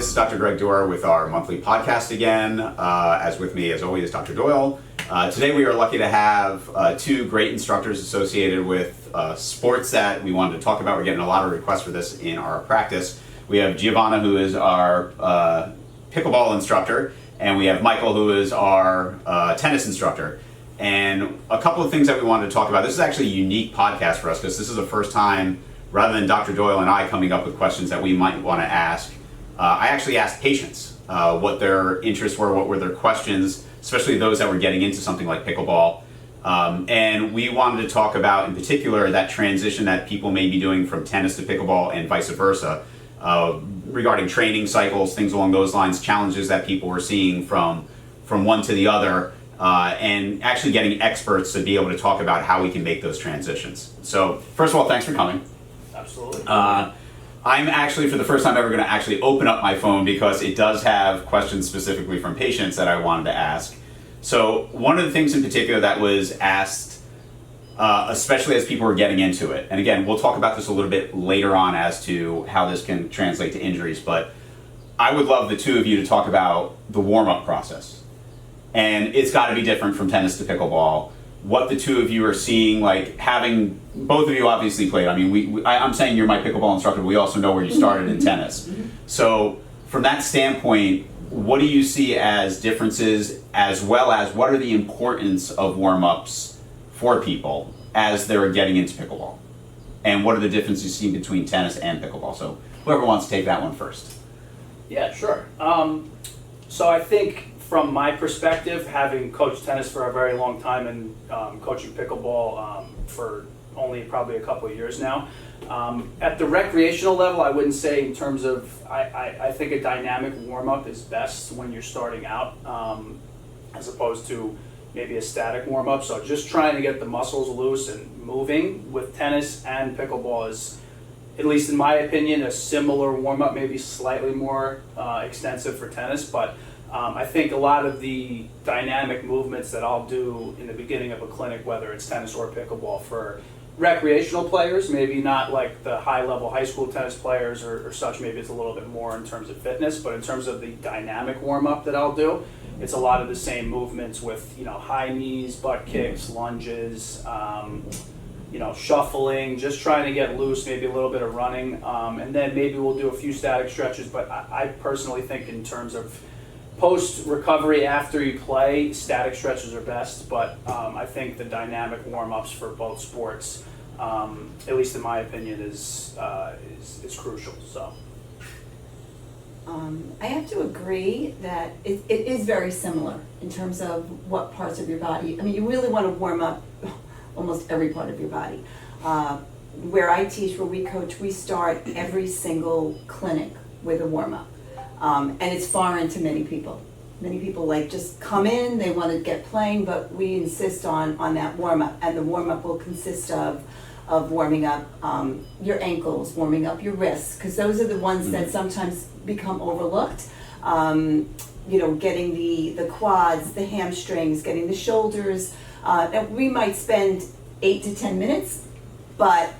this is Dr. Greg Doerr with our monthly podcast again. As with me, as always, Dr. Doyle. Today we are lucky to have two great instructors associated with sports that we wanted to talk about. We're getting a lot of requests for this in our practice. We have Giovanna, who is our pickleball instructor, and we have Michael, who is our tennis instructor. And a couple of things that we wanted to talk about. This is actually a unique podcast for us because this is the first time, rather than Dr. Doyle and I coming up with questions that we might want to ask, I actually asked patients what their interests were, what were their questions, especially those that were getting into something like pickleball. And we wanted to talk about, in particular, that transition that people may be doing from tennis to pickleball and vice versa, regarding training cycles, things along those lines, challenges that people were seeing from one to the other, and actually getting experts to be able to talk about how we can make those transitions. So, first of all, thanks for coming. Absolutely. I'm actually, for the first time ever, going to actually open up my phone because it does have questions specifically from patients that I wanted to ask. So one of the things in particular that was asked, especially as people were getting into it, and again, we'll talk about this a little bit later on as to how this can translate to injuries, but I would love the two of you to talk about the warm-up process. And it's got to be different from tennis to pickleball. What the two of you are seeing, like having, both of you obviously played. I mean, I'm saying you're my pickleball instructor, but we also know where you started in tennis. So from that standpoint, what do you see as differences, as well as what are the importance of warm-ups for people as they're getting into pickleball? And what are the differences you see between tennis and pickleball? So whoever wants to take that one first. Yeah, sure. So I think from my perspective, having coached tennis for a very long time and coaching pickleball for only probably a couple of years now, at the recreational level, I wouldn't say in terms of, I think a dynamic warm-up is best when you're starting out, as opposed to maybe a static warm-up. So just trying to get the muscles loose and moving with tennis and pickleball is, at least in my opinion, a similar warm-up, maybe slightly more extensive for tennis, but I think a lot of the dynamic movements that I'll do in the beginning of a clinic, whether it's tennis or pickleball, for recreational players, maybe not like the high-level high school tennis players or such, maybe it's a little bit more in terms of fitness, but in terms of the dynamic warm-up that I'll do, it's a lot of the same movements with, high knees, butt kicks, lunges, shuffling, just trying to get loose, maybe a little bit of running, and then maybe we'll do a few static stretches, but I personally think in terms of post-recovery after you play, static stretches are best, but I think the dynamic warm-ups for both sports, at least in my opinion, is crucial. So, I have to agree that it is very similar in terms of what parts of your body. I mean, you really want to warm up almost every part of your body. Where I teach, where we coach, we start every single clinic with a warm-up. And it's foreign to many people. Many people just come in, they want to get playing, but we insist on that warm-up. And the warm-up will consist of warming up your ankles, warming up your wrists, because those are the ones that sometimes become overlooked. Getting the quads, the hamstrings, getting the shoulders. And we might spend 8 to 10 minutes, but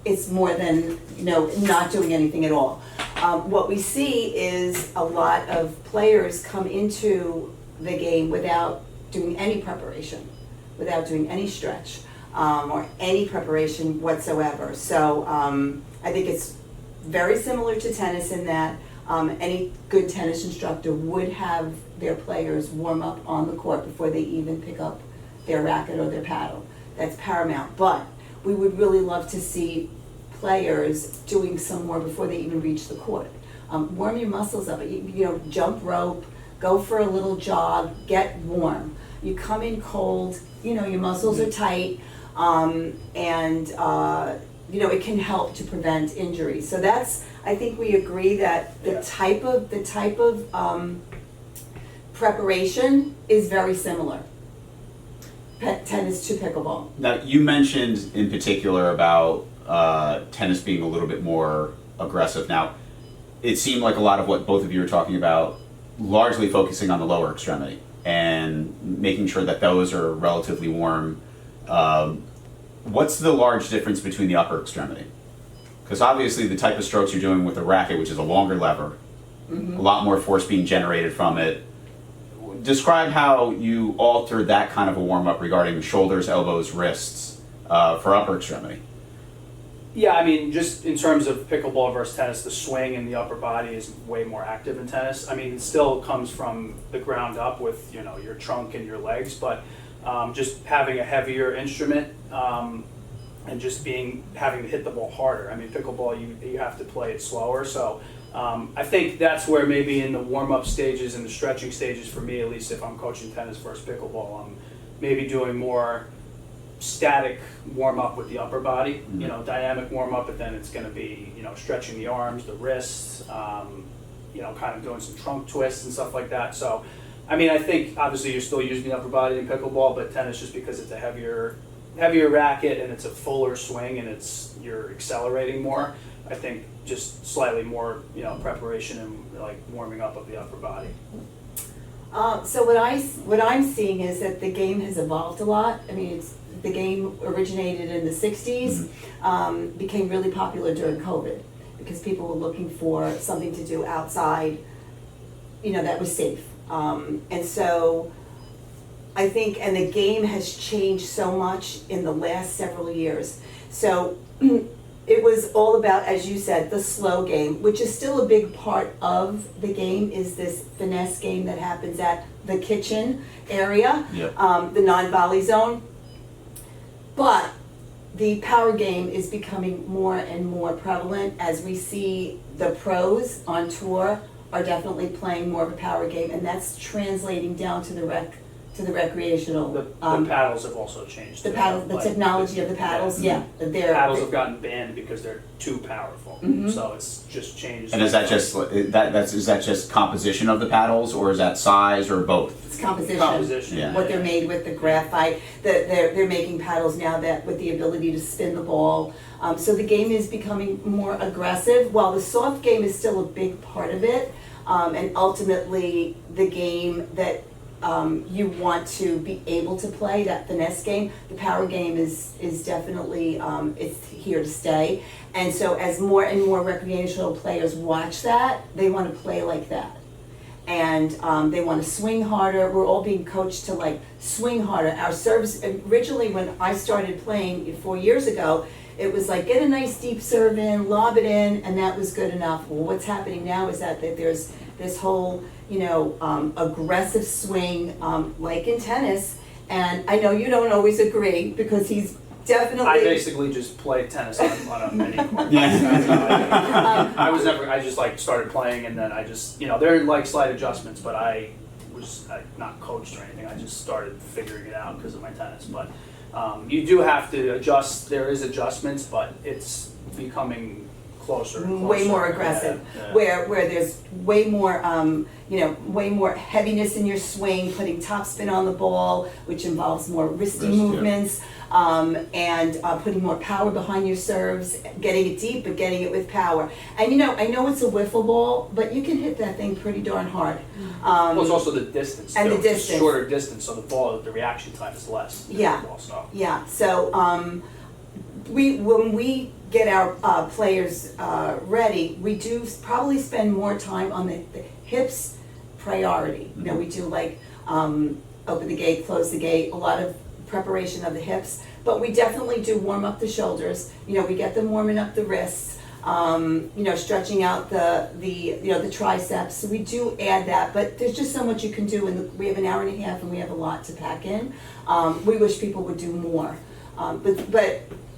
it's more than not doing anything at all. What we see is a lot of players come into the game without doing any preparation, without doing any stretch, or any preparation whatsoever. So I think it's very similar to tennis in that any good tennis instructor would have their players warm up on the court before they even pick up their racket or their paddle. That's paramount. But we would really love to see players doing some more before they even reach the court. Warm your muscles up. Jump rope, go for a little jog, get warm. You come in cold, your muscles are tight, and it can help to prevent injury. So I think we agree that the type of preparation is very similar. Tennis to pickleball. Now, you mentioned in particular about tennis being a little bit more aggressive. Now, it seemed like a lot of what both of you were talking about, largely focusing on the lower extremity and making sure that those are relatively warm. What's the large difference between the upper extremity? Because obviously the type of strokes you're doing with the racket, which is a longer lever, a lot more force being generated from it. Describe how you altered that kind of a warm-up regarding shoulders, elbows, wrists for upper extremity. Yeah, I mean, just in terms of pickleball versus tennis, the swing in the upper body is way more active in tennis. I mean, it still comes from the ground up with, you know, your trunk and your legs, but just having a heavier instrument and just having to hit the ball harder. I mean, pickleball, you have to play it slower, so I think that's where maybe in the warm-up stages and the stretching stages, for me at least, if I'm coaching tennis versus pickleball, I'm maybe doing more static warm-up with the upper body, you know, dynamic warm-up, but then it's going to be, you know, stretching the arms, the wrists, you know, kind of doing some trunk twists and stuff like that. So, I mean, I think obviously you're still using the upper body in pickleball, but tennis, just because it's a heavier racket and it's a fuller swing and you're accelerating more, I think just slightly more, you know, preparation and like warming up of the upper body. So what I'm seeing is that the game has evolved a lot. I mean, the game originated in the 60s, became really popular during COVID because people were looking for something to do outside, you know, that was safe. And so I think, and the game has changed so much in the last several years. So it was all about, as you said, the slow game, which is still a big part of the game, is this finesse game that happens at the kitchen area, the non-volley zone. But the power game is becoming more and more prevalent as we see the pros on tour are definitely playing more of a power game, and that's translating down to the recreational. The paddles have also changed. The technology of the paddles, the paddles have gotten banned because they're too powerful. So it's just changed. And is that just is that just composition of the paddles, or is that size, or both? It's composition. Yeah. What they're made with, the graphite. They're making paddles now that with the ability to spin the ball. So the game is becoming more aggressive, while the soft game is still a big part of it. And ultimately, the game that you want to be able to play, that finesse game, the power game is definitely it's here to stay. And so as more and more recreational players watch that, they want to play like that. And they want to swing harder. We're all being coached to like swing harder. Our serves, originally when I started playing 4 years ago, it was like get a nice deep serve in, lob it in, and that was good enough. Well, what's happening now is that there's this whole, you know, aggressive swing, like in tennis. And I know you don't always agree because he's definitely. I basically just play tennis on a mini court. Yeah. I just like started playing, and then I just, you know, there are like slight adjustments, but I was not coached or anything. I just started figuring it out because of my tennis. But you do have to adjust. There is adjustments, but it's becoming closer and closer. Way more aggressive, yeah. where there's way more, way more heaviness in your swing, putting topspin on the ball, which involves more wristy movements, and putting more power behind your serves, getting it deep, but getting it with power. And you know, I know it's a wiffle ball, but you can hit that thing pretty darn hard. Well, it's also the distance, and too. the distance. It's a shorter distance, so the reaction time is less. Yeah. Ball, so. Yeah. So when we get our players ready, we do probably spend more time on the hips priority. You know, we do like open the gate, close the gate, a lot of preparation of the hips, but we definitely do warm up the shoulders. You know, we get them warming up the wrists, you know, stretching out the triceps. So we do add that, but there's just so much you can do, and we have an hour and a half and we have a lot to pack in. We wish people would do more. But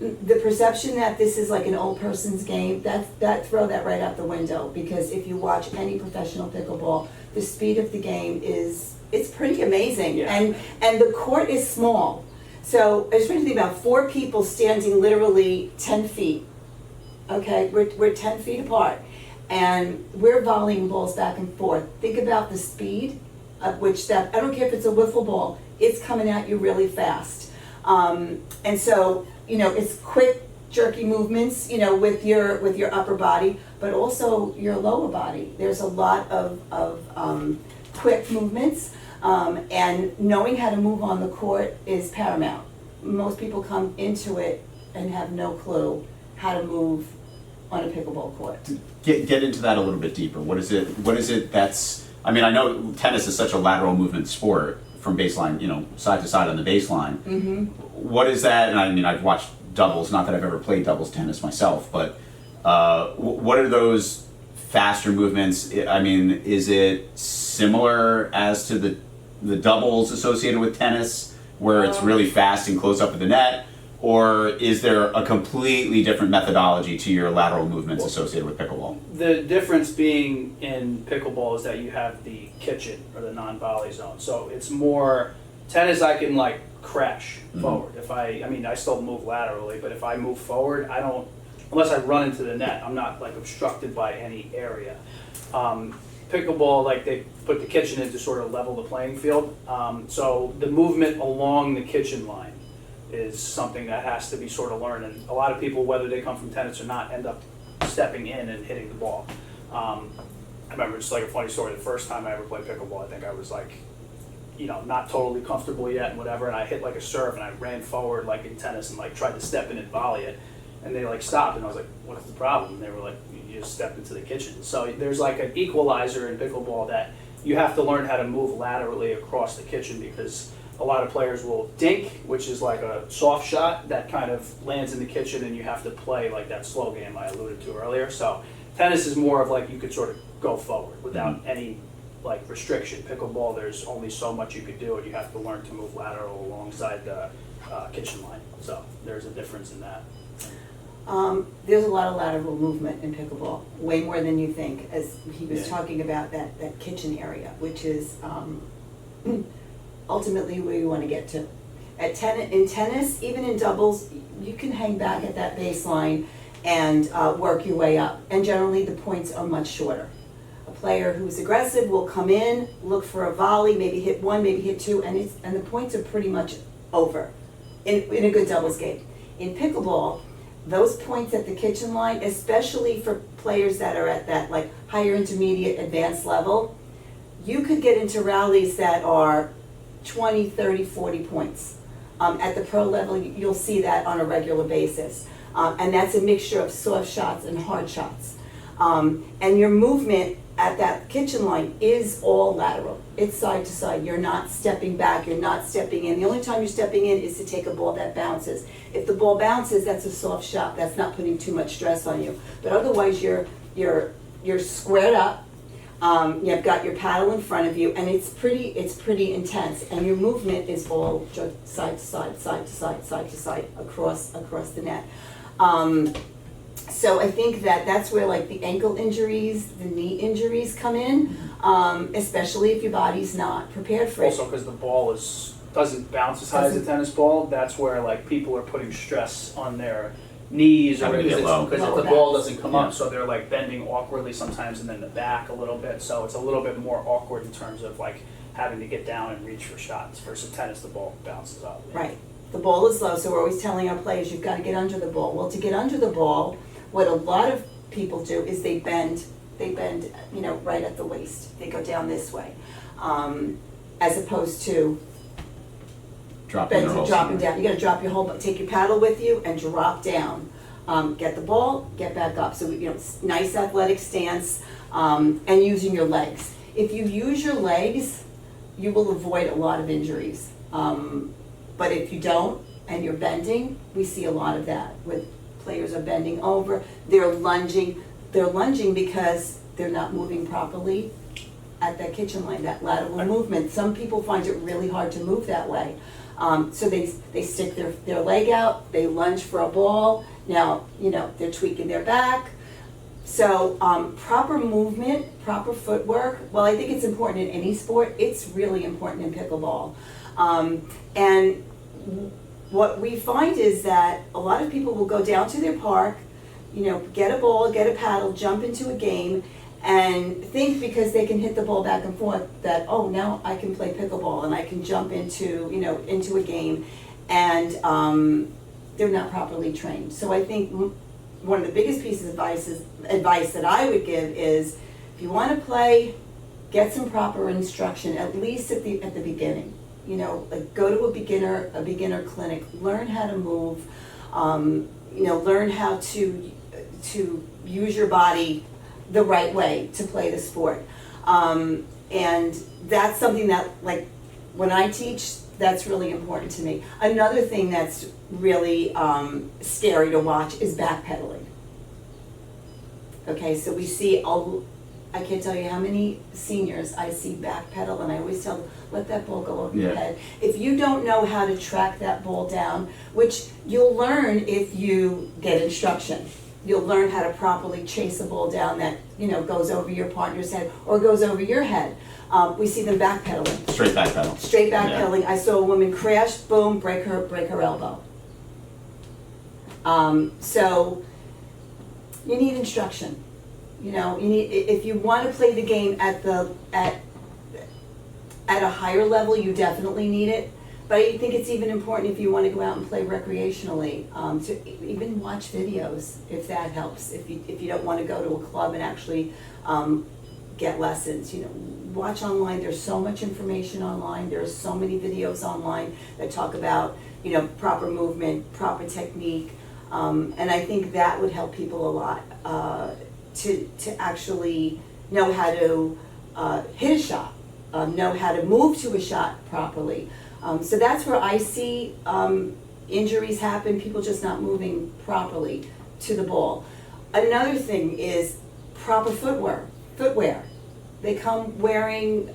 the perception that this is like an old person's game, throw that right out the window, because if you watch any professional pickleball, the speed of the game it's pretty amazing. Yeah. And the court is small. So I just want you to think about 4 people standing literally 10 feet. Okay, we're 10 feet apart, and we're volleying balls back and forth. Think about the speed at which that, I don't care if it's a wiffle ball, it's coming at you really fast. And so, you know, it's quick, jerky movements, you know, with your upper body, but also your lower body. There's a lot of quick movements, and knowing how to move on the court is paramount. Most people come into it and have no clue how to move on a pickleball court. Get into that a little bit deeper. What is it that's, I mean, I know tennis is such a lateral movement sport from baseline, side to side on the baseline. Mm-hmm. What is that? And I mean, I've watched doubles, not that I've ever played doubles tennis myself, but what are those faster movements? I mean, is it similar as to the doubles associated with tennis, where it's really fast and close up at the net? Or is there a completely different methodology to your lateral movements associated with pickleball? The difference being in pickleball is that you have the kitchen or the non-volley zone. So it's more tennis. I can like crash forward. If I still move laterally, but if I move forward, I don't, unless I run into the net, I'm not like obstructed by any area. Pickleball, like they put the kitchen in to sort of level the playing field. So the movement along the kitchen line is something that has to be sort of learned, and a lot of people, whether they come from tennis or not, end up stepping in and hitting the ball. I remember, just like a funny story, the first time I ever played pickleball, I think I was like, not totally comfortable yet and whatever, and I hit like a serve and I ran forward like in tennis and like tried to step in and volley it, and they like stopped and I was like, what's the problem? And they were like, you just stepped into the kitchen. So there's like an equalizer in pickleball that you have to learn how to move laterally across the kitchen, because a lot of players will dink, which is like a soft shot that kind of lands in the kitchen, and you have to play like that slow game I alluded to earlier. So tennis is more of like you could sort of go forward without any like restriction. Pickleball, there's only so much you could do, and you have to learn to move lateral alongside the kitchen line. So there's a difference in that. There's a lot of lateral movement in pickleball, way more than you think, as he was talking about that kitchen area, which is ultimately where you want to get to. In tennis, even in doubles, you can hang back at that baseline and work your way up. And generally, the points are much shorter. A player who's aggressive will come in, look for a volley, maybe hit one, maybe hit two, and the points are pretty much over in a good doubles game. In pickleball, those points at the kitchen line, especially for players that are at that like higher intermediate advanced level, you could get into rallies that are 20, 30, 40 points. At the pro level, you'll see that on a regular basis. And that's a mixture of soft shots and hard shots. And your movement at that kitchen line is all lateral. It's side to side. You're not stepping back, you're not stepping in. The only time you're stepping in is to take a ball that bounces. If the ball bounces, that's a soft shot. That's not putting too much stress on you. But otherwise, you're squared up. You've got your paddle in front of you, and it's pretty intense. And your movement is all just side to side, side to side, side to side across the net. So I think that's where like the ankle injuries, the knee injuries come in, especially if your body's not prepared for it. Also, because the ball doesn't bounce as high as a tennis ball, that's where like people are putting stress on their knees, or because if the ball doesn't come up, so they're like bending awkwardly sometimes, and then the back a little bit. So it's a little bit more awkward in terms of like having to get down and reach for shots. Versus tennis, the ball bounces up. Right. The ball is low, so we're always telling our players, you've got to get under the ball. Well, to get under the ball, what a lot of people do is they bend, right at the waist. They go down this way, as opposed to dropping down. You got to drop your whole, take your paddle with you and drop down. Get the ball, get back up. So nice athletic stance, and using your legs. If you use your legs, you will avoid a lot of injuries. But if you don't and you're bending, we see a lot of that with players are bending over, they're lunging because they're not moving properly at that kitchen line, that lateral movement. Some people find it really hard to move that way. So they stick their leg out, they lunge for a ball. Now, they're tweaking their back. So proper movement, proper footwork, well, I think it's important in any sport. It's really important in pickleball. And what we find is that a lot of people will go down to their park, get a ball, get a paddle, jump into a game, and think because they can hit the ball back and forth that, oh, now I can play pickleball and I can jump into a game, and they're not properly trained. So I think one of the biggest pieces of advice that I would give is, if you want to play, get some proper instruction, at least at the beginning. Like go to a beginner clinic, learn how to move, learn how to to use your body the right way to play the sport. And that's something that, like, when I teach, that's really important to me. Another thing that's really scary to watch is backpedaling. Okay, so we see, I can't tell you how many seniors I see backpedal, and I always tell them, let that ball go over your head. If you don't know how to track that ball down, which you'll learn if you get instruction, you'll learn how to properly chase a ball down that, you know, goes over your partner's head or goes over your head. We see them backpedaling. Straight backpedal. Straight backpedaling. I saw a woman crash, boom, break her elbow. So you need instruction. You know, you need, if you want to play the game at a higher level, you definitely need it. But I think it's even important if you want to go out and play recreationally, to even watch videos, if that helps. If you don't want to go to a club and actually get lessons, you know, watch online. There's so much information online. There's so many videos online that talk about, you know, proper movement, proper technique, and I think that would help people a lot to actually know how to hit a shot, know how to move to a shot properly. So that's where I see injuries happen, people just not moving properly to the ball. Another thing is proper footwear. They come wearing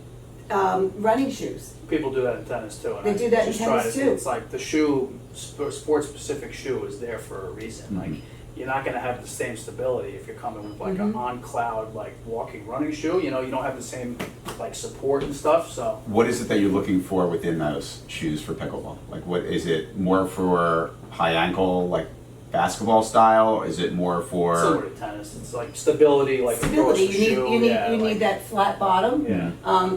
running shoes. People do that in tennis too. And They do that in just try tennis to- too. It's like the shoe, sport-specific shoe is there for a reason. Mhm. Like, you're not gonna have the same stability if you're coming with like an on-cloud, like walking running shoe. You know, you don't have the same like support and stuff, so. What is it that you're looking for within those shoes for pickleball? Like, what is it more for high ankle, like basketball style? Is it more for? Similar to tennis, it's like stability, like Stability, across the shoe. you need like- that flat bottom. Yeah.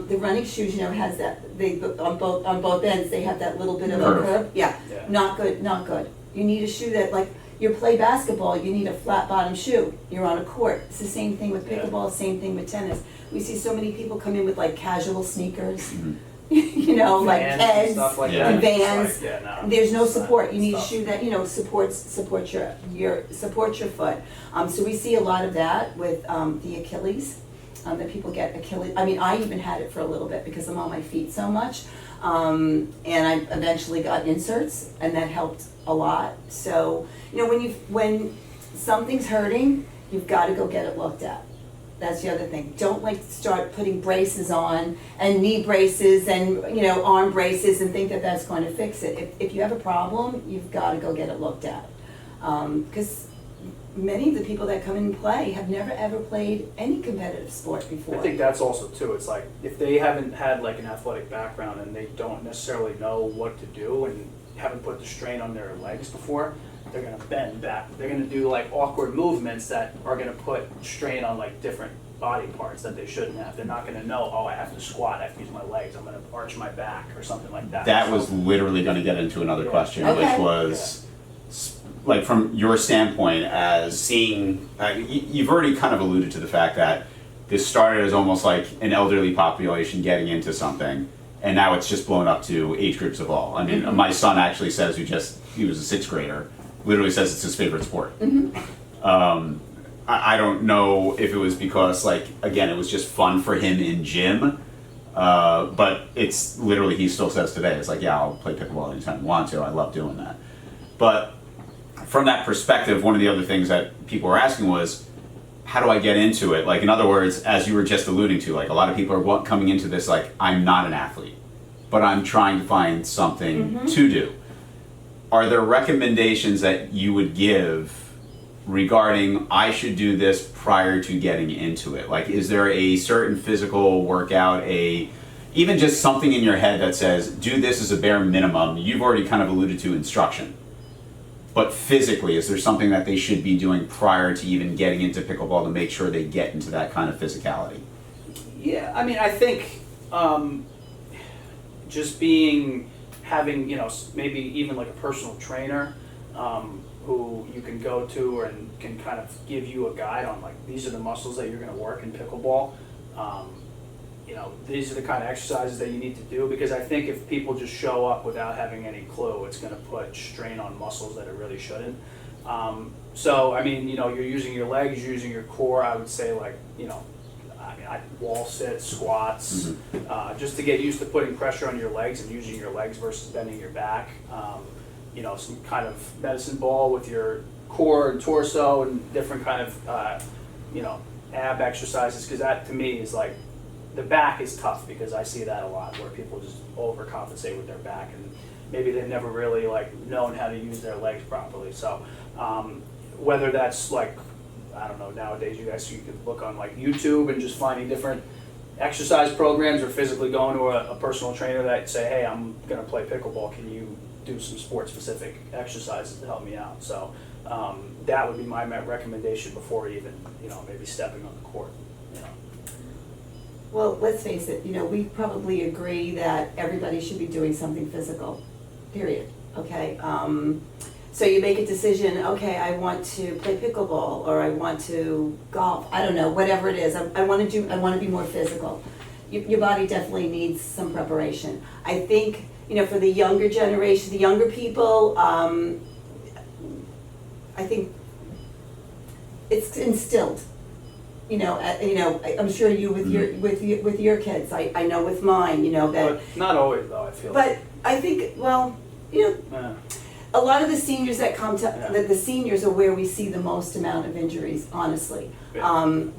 The running shoes, you know, has that, they, on both ends, they have that little bit of a Curve. curve. Yeah, Yeah. not good. You need a shoe that, like, you play basketball, you need a flat bottom shoe. You're on a court. It's the same thing with pickleball, same thing with tennis. We see so many people come in with like casual sneakers, you know, like Vans and Keds stuff like Yeah. that. and Vans. It's like, yeah, no, There's no it's not support. You need a stuff. shoe that, you know, supports your foot. So we see a lot of that with the Achilles. That people get Achilles. I mean, I even had it for a little bit because I'm on my feet so much, and I eventually got inserts, and that helped a lot. So you know, when something's hurting, you've got to go get it looked at. That's the other thing. Don't like start putting braces on and knee braces and, you know, arm braces and think that that's going to fix it. If you have a problem, you've got to go get it looked at. Because many of the people that come in and play have never ever played any competitive sport before. I think that's also too, it's like, if they haven't had like an athletic background and they don't necessarily know what to do and haven't put the strain on their legs before, they're gonna bend back. They're gonna do like awkward movements that are gonna put strain on like different body parts that they shouldn't have. They're not gonna know, oh, I have to squat, I have to use my legs, I'm gonna arch my back or something like that. That So- was literally going to get into another Yeah. question, Okay. which was, like, from your standpoint as seeing, you've already kind of alluded to the fact that this started as almost like an elderly population getting into something, and now it's just blown up to age groups of all. I mean, my son actually says, he was a sixth grader, literally says it's his favorite sport. I don't know if it was because, like, again, it was just fun for him in gym, but it's literally, he still says today, it's like, yeah, I'll play pickleball anytime I want to, I love doing that. But from that perspective, one of the other things that people were asking was, how do I get into it? Like, in other words, as you were just alluding to, like, a lot of people are coming into this like, I'm not an athlete, but I'm trying to find something to do. Are there recommendations that you would give regarding I should do this prior to getting into it? Like, is there a certain physical workout, even just something in your head that says, do this as a bare minimum? You've already kind of alluded to instruction. But physically, is there something that they should be doing prior to even getting into pickleball to make sure they get into that kind of physicality? Yeah, I mean, I think just having, you know, maybe even like a personal trainer who you can go to and can kind of give you a guide on like, these are the muscles that you're going to work in pickleball. these are the kind of exercises that you need to do, because I think if people just show up without having any clue, it's going to put strain on muscles that it really shouldn't. So, I mean, you're using your legs, you're using your core. I would say, like, wall sits, squats, just to get used to putting pressure on your legs and using your legs versus bending your back. Some kind of medicine ball with your core and torso and different kind of, ab exercises, because that to me is like, the back is tough, because I see that a lot where people just overcompensate with their back, and maybe they've never really known how to use their legs properly. So whether that's I don't know, nowadays you could look on YouTube and just finding different exercise programs, or physically going to a personal trainer that say, hey, I'm going to play pickleball, can you do some sport specific exercises to help me out? So that would be my recommendation before even maybe stepping on the court. Well, let's face it, we probably agree that everybody should be doing something physical, period, okay? So you make a decision, okay, I want to play pickleball, or I want to golf, I don't know, whatever it is, I want to be more physical. Your body definitely needs some preparation. I think, for the younger generation, the younger people, I think it's instilled. I'm sure you with your kids. I know with mine. That. But not always, though. I feel. But I think, a lot of the seniors that come to the seniors are where we see the most amount of injuries, honestly,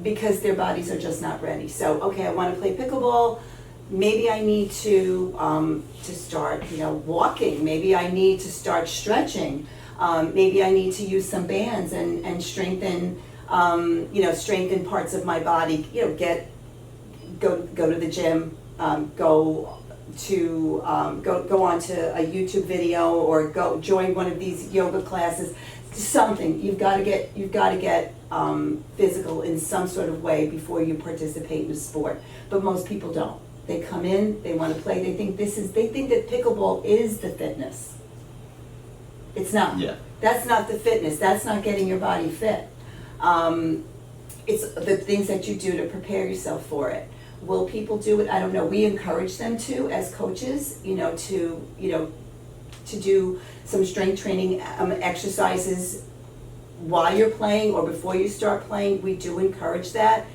because their bodies are just not ready. So, okay, I want to play pickleball. Maybe I need to start, walking. Maybe I need to start stretching. Maybe I need to use some bands and strengthen. Strengthen parts of my body. Go to the gym. Go onto a YouTube video, or go join one of these yoga classes. Something you've got to get physical in some sort of way before you participate in a sport. But most people don't. They come in, they want to play. They think that pickleball is the fitness. It's not. Yeah. That's not the fitness. That's not getting your body fit. It's the things that you do to prepare yourself for it. Will people do it? I don't know. We encourage them to, as coaches, to do some strength training exercises while you're playing or before you start playing. We do encourage that.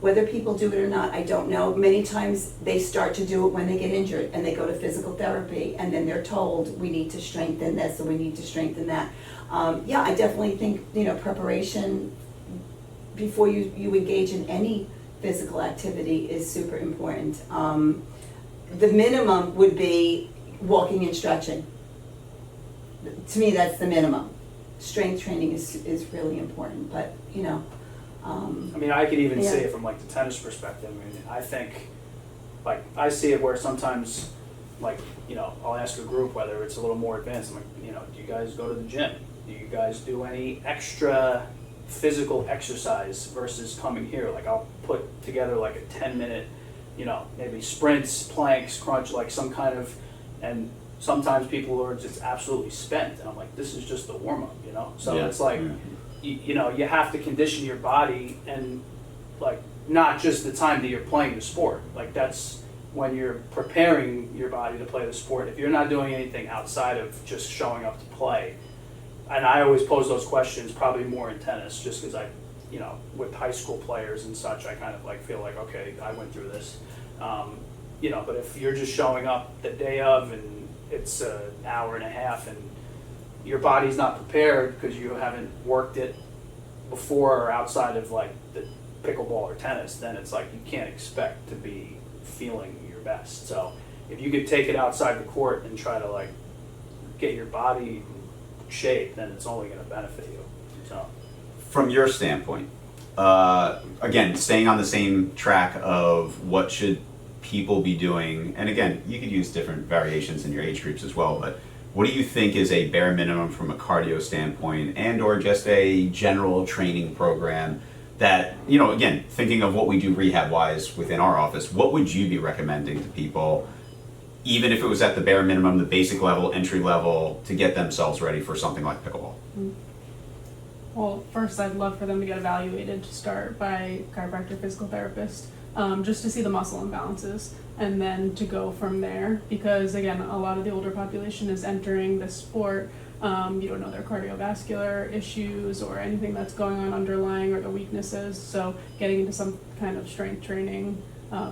Whether people do it or not, I don't know. Many times they start to do it when they get injured and they go to physical therapy, and then they're told we need to strengthen this or we need to strengthen that. I definitely think preparation before you engage in any physical activity is super important. The minimum would be walking and stretching. To me, that's the minimum. Strength training is really important, but I could even see it from the tennis perspective. I think, I see it where sometimes, I'll ask a group whether it's a little more advanced. I'm like, do you guys go to the gym? Do you guys do any extra physical exercise versus coming here? I'll put together a 10-minute, maybe sprints, planks, crunch, some kind of, and sometimes people are just absolutely spent, and I'm like, this is just the warm up, So Yeah. it's you have to condition your body, and not just the time that you're playing the sport. That's when you're preparing your body to play the sport. If you're not doing anything outside of just showing up to play, and I always pose those questions probably more in tennis, just because with high school players and such, I kind of feel okay, I went through this. But if you're just showing up the day of and it's an hour and a half and your body's not prepared because you haven't worked it before or outside of the pickleball or tennis, then it's you can't expect to be feeling your best. So if you could take it outside the court and try to get your body shape, then it's only going to benefit you. So, from your standpoint, again, staying on the same track of what should people be doing, and again, you could use different variations in your age groups as well, but what do you think is a bare minimum from a cardio standpoint, and or just a general training program that, again, thinking of what we do rehab-wise within our office, what would you be recommending to people, even if it was at the bare minimum, the basic level, entry level, to get themselves ready for something like pickleball? Well, first I'd love for them to get evaluated to start by a chiropractor, physical therapist. just to see the muscle imbalances, and then to go from there, because again, a lot of the older population is entering the sport. You don't know their cardiovascular issues or anything that's going on underlying or the weaknesses, so getting into some kind of strength training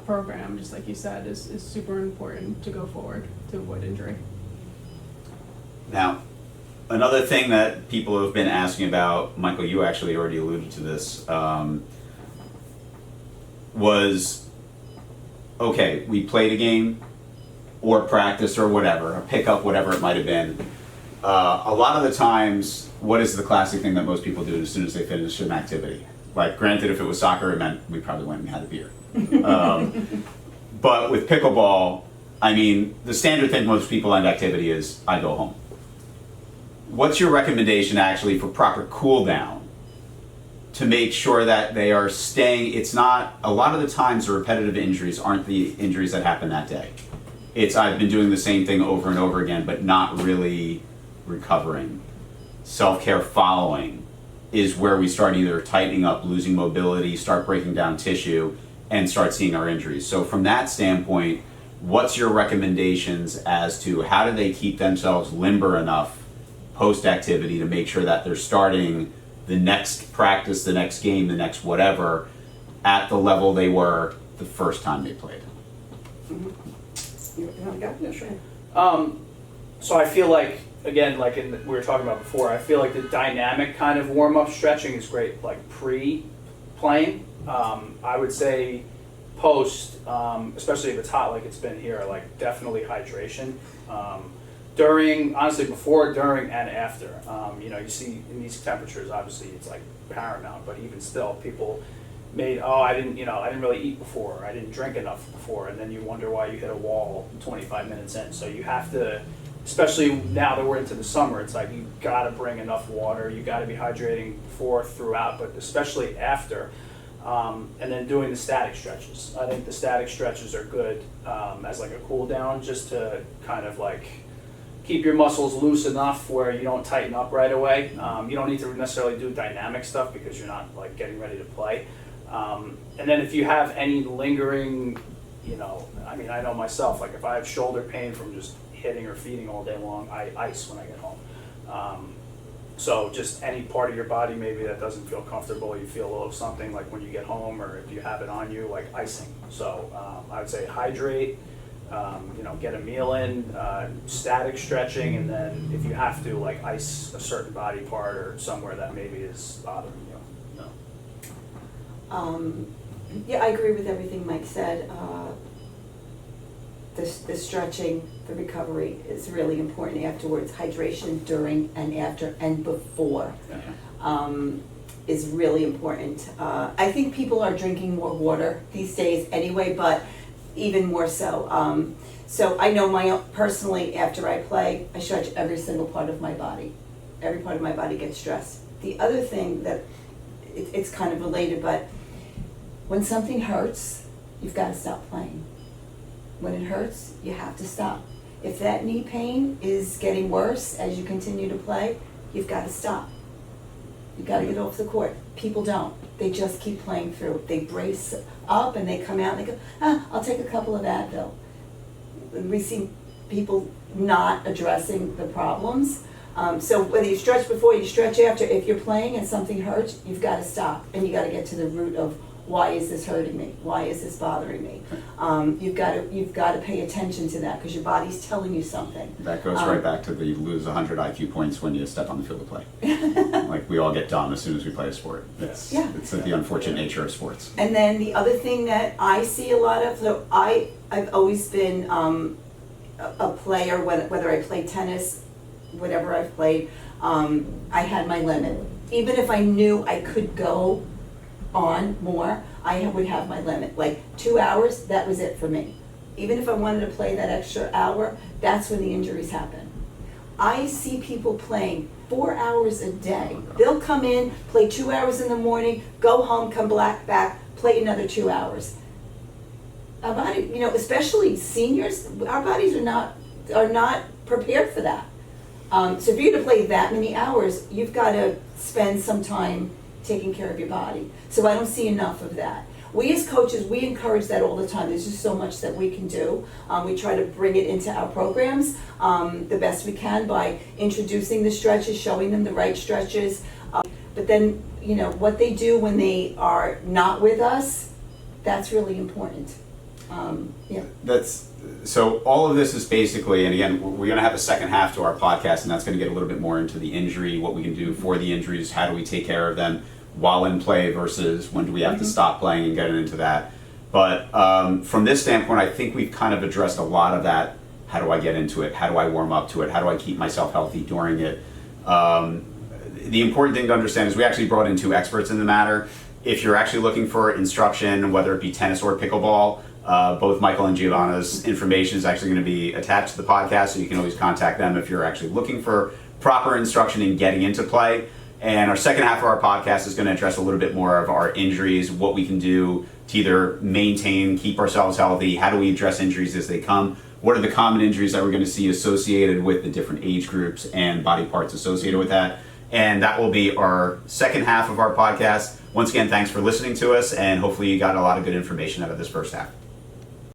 program, just like you said, is super important to go forward to avoid injury. Now, another thing that people have been asking about, Michael, you actually already alluded to this, was, okay, we played a game or practice or whatever, a pickup, whatever it might have been. A lot of the times, what is the classic thing that most people do as soon as they finish an activity? Like, granted, if it was soccer, it meant we probably went and had a beer. But with pickleball, I mean, the standard thing most people end activity is, I go home. What's your recommendation actually for proper cool down to make sure that they are staying? It's not, a lot of the times the repetitive injuries aren't the injuries that happen that day. It's, I've been doing the same thing over and over again, but not really recovering. Self-care following is where we start either tightening up, losing mobility, start breaking down tissue, and start seeing our injuries. So from that standpoint, what's your recommendations as to how do they keep themselves limber enough post-activity to make sure that they're starting the next practice, the next game, the next whatever, at the level they were the first time they played? Yeah, sure. So I feel like, again, like we were talking about before, I feel like the dynamic kind of warm-up stretching is great, like pre-playing. I would say post, especially if it's hot like it's been here, like definitely hydration. During, honestly, before, during, and after. You know, you see in these temperatures, obviously it's like paramount, but even still, people made, oh, I didn't really eat before, or I didn't drink enough before, and then you wonder why you hit a wall 25 minutes in. So you have to, especially now that we're into the summer, it's like you gotta bring enough water, you gotta be hydrating before, throughout, but especially after. And then doing the static stretches. I think the static stretches are good as like a cool down, just to kind of like keep your muscles loose enough where you don't tighten up right away. You don't need to necessarily do dynamic stuff because you're not like getting ready to play. And then if you have any lingering, you know, I mean, I know myself, like if I have shoulder pain from just hitting or feeding all day long, I ice when I get home. So just any part of your body maybe that doesn't feel comfortable, you feel a little something like when you get home, or if you have it on you, like icing. So I would say hydrate, you know, get a meal in, static stretching, and then if you have to, like ice a certain body part or somewhere that maybe is bothering you. No. Yeah, I agree with everything Mike said. The stretching, the recovery is really important afterwards. Hydration during and after and before is really important. I think people are drinking more water these days anyway, but even more so. So I know personally, after I play, I stretch every single part of my body. Every part of my body gets stressed. The other thing that it's kind of related, but when something hurts, you've got to stop playing. When it hurts, you have to stop. If that knee pain is getting worse as you continue to play, you've got to stop. You've got to get off the court. People don't. They just keep playing through. They brace up and they come out and they go, I'll take a couple of Advil. We see people not addressing the problems. So whether you stretch before, you stretch after, if you're playing and something hurts, you've got to stop and you got to get to the root of why is this hurting me? Why is this bothering me? You've got to pay attention to that because your body's telling you something. That goes right back to the you lose 100 IQ points when you step on the field of play. Like we all get dumb as soon as we play a sport. It's the unfortunate nature of sports. And then the other thing that I see a lot of, so I've always been a player, whether I play tennis, whatever I've played, I had my limit. Even if I knew I could go on more, I would have my limit. Like 2 hours, that was it for me. Even if I wanted to play that extra hour, that's when the injuries happen. I see people playing 4 hours a day. They'll come in, play 2 hours in the morning, go home, come back, play another 2 hours. Our body, you know, especially seniors, our bodies are not prepared for that. So for you to play that many hours, you've got to spend some time taking care of your body. So I don't see enough of that. we as coaches, we encourage that all the time. There's just so much that we can do. We try to bring it into our programs the best we can by introducing the stretches, showing them the right stretches. But then, you know, what they do when they are not with us, that's really important. Yeah. So all of this is basically, and again, we're going to have a second half to our podcast, and that's going to get a little bit more into the injury, what we can do for the injuries, how do we take care of them while in play versus when do we have to stop playing and get into that. But from this standpoint, I think we've kind of addressed a lot of that. How do I get into it? How do I warm up to it? How do I keep myself healthy during it? The important thing to understand is we actually brought in 2 experts in the matter. If you're actually looking for instruction, whether it be tennis or pickleball, both Michael and Giovanna's information is actually going to be attached to the podcast, so you can always contact them if you're actually looking for proper instruction in getting into play. And our second half of our podcast is going to address a little bit more of our injuries, what we can do to either maintain, keep ourselves healthy, how do we address injuries as they come, what are the common injuries that we're going to see associated with the different age groups and body parts associated with that. And that will be our second half of our podcast. Once again, thanks for listening to us, and hopefully you got a lot of good information out of this first half.